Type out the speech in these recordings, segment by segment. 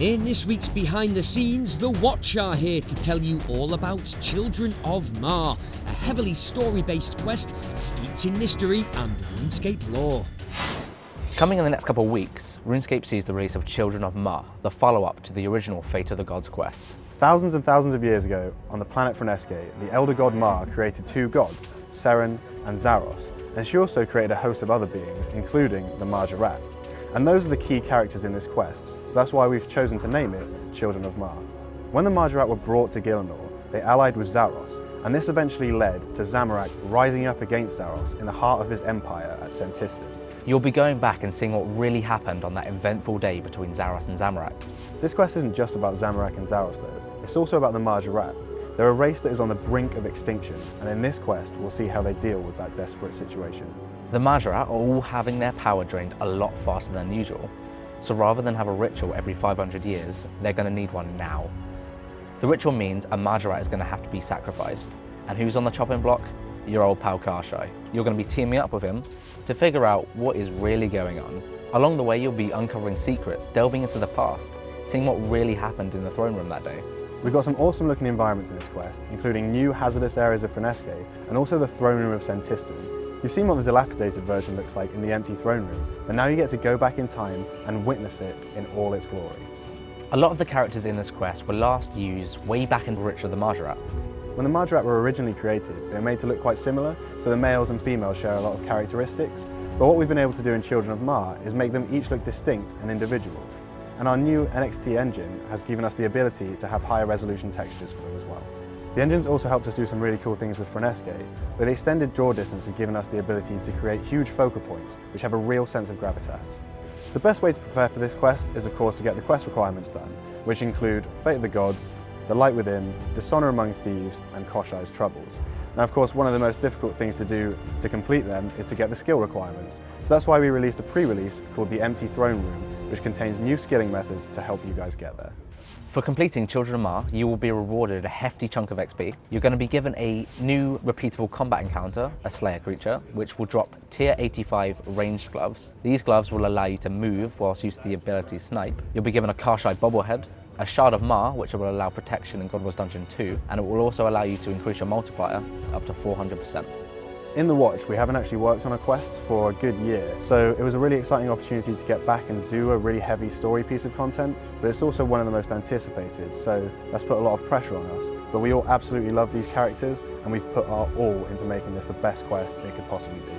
In this week's Behind the Scenes, The Watch are here to tell you all about Children of Ma, a heavily story-based quest steeped in mystery and RuneScape lore. Coming in the next couple of weeks, RuneScape sees the release of Children of Ma, the follow-up to the original Fate of the Gods quest. Thousands and thousands of years ago, on the planet RuneScape, the elder god Ma created two gods, Seren and Zaros, and she also created a host of other beings, including the Marjarat. And those are the key characters in this quest, so that's why we've chosen to name it Children of Ma. When the Marjarat were brought to Gielinor, they allied with Zaros, and this eventually led to Zamorak rising up against Zaros in the heart of his empire at Sentistan. You'll be going back and seeing what really happened on that eventful day between Zaros and Zamorak. This quest isn't just about Zamorak and Zaros though, it's also about the Marjarat. They're a race that is on the brink of extinction, and in this quest we'll see how they deal with that desperate situation. The Marjarat are all having their power drained a lot faster than usual, so rather than have a ritual every 500 years, they're going to need one now. The ritual means a Marjarat is going to have to be sacrificed, and who's on the chopping block? Your old pal Karshai. You're going to be teaming up with him to figure out what is really going on. Along the way you'll be uncovering secrets, delving into the past, seeing what really happened in the throne room that day. We've got some awesome looking environments in this quest, including new hazardous areas of RuneScape and also the throne room of Sentistan. You've seen what the dilapidated version looks like in the empty throne room, but now you get to go back in time and witness it in all its glory. A lot of the characters in this quest were last used way back in the Ritual of the Marjarat. When the Marjarat were originally created, they were made to look quite similar, so the males and females share a lot of characteristics, but what we've been able to do in Children of Ma is make them each look distinct and individual. And our new NXT engine has given us the ability to have higher resolution textures for them as well. The engine's also helped us do some really cool things with RuneScape, where the extended draw distance has given us the ability to create huge focal points, which have a real sense of gravitas. The best way to prepare for this quest is of course to get the quest requirements done, which include Fate of the Gods, The Light Within, Dishonor Among Thieves, and Koshai's Troubles. Now of course one of the most difficult things to do to complete them is to get the skill requirements, so that's why we released a pre-release called the Empty Throne Room, which contains new skilling methods to help you guys get there. For completing Children of Ma, you will be rewarded a hefty chunk of XP. You're going to be given a new repeatable combat encounter, a Slayer creature, which will drop tier 85 ranged gloves. These gloves will allow you to move whilst using the ability Snipe. You'll be given a Karshai bobblehead, a Shard of Ma, which will allow protection in God Wars Dungeon 2, and it will also allow you to increase your multiplier up to 400%. In the Watch, we haven't actually worked on a quest for a good year, so it was a really exciting opportunity to get back and do a really heavy story piece of content, but it's also one of the most anticipated, so that's put a lot of pressure on us. But we all absolutely love these characters, and we've put our all into making this the best quest it could possibly be.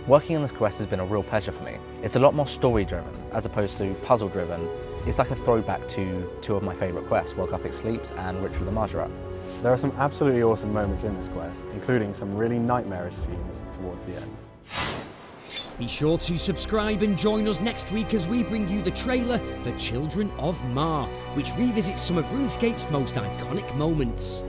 Working on this quest has been a real pleasure for me. It's a lot more story-driven, as opposed to puzzle-driven. It's like a throwback to two of my favourite quests, While Gothic Sleeps and Ritual of the Marjarat. There are some absolutely awesome moments in this quest, including some really nightmarish scenes towards the end. Be sure to subscribe and join us next week as we bring you the trailer for Children of Ma, which revisits some of RuneScape's most iconic moments.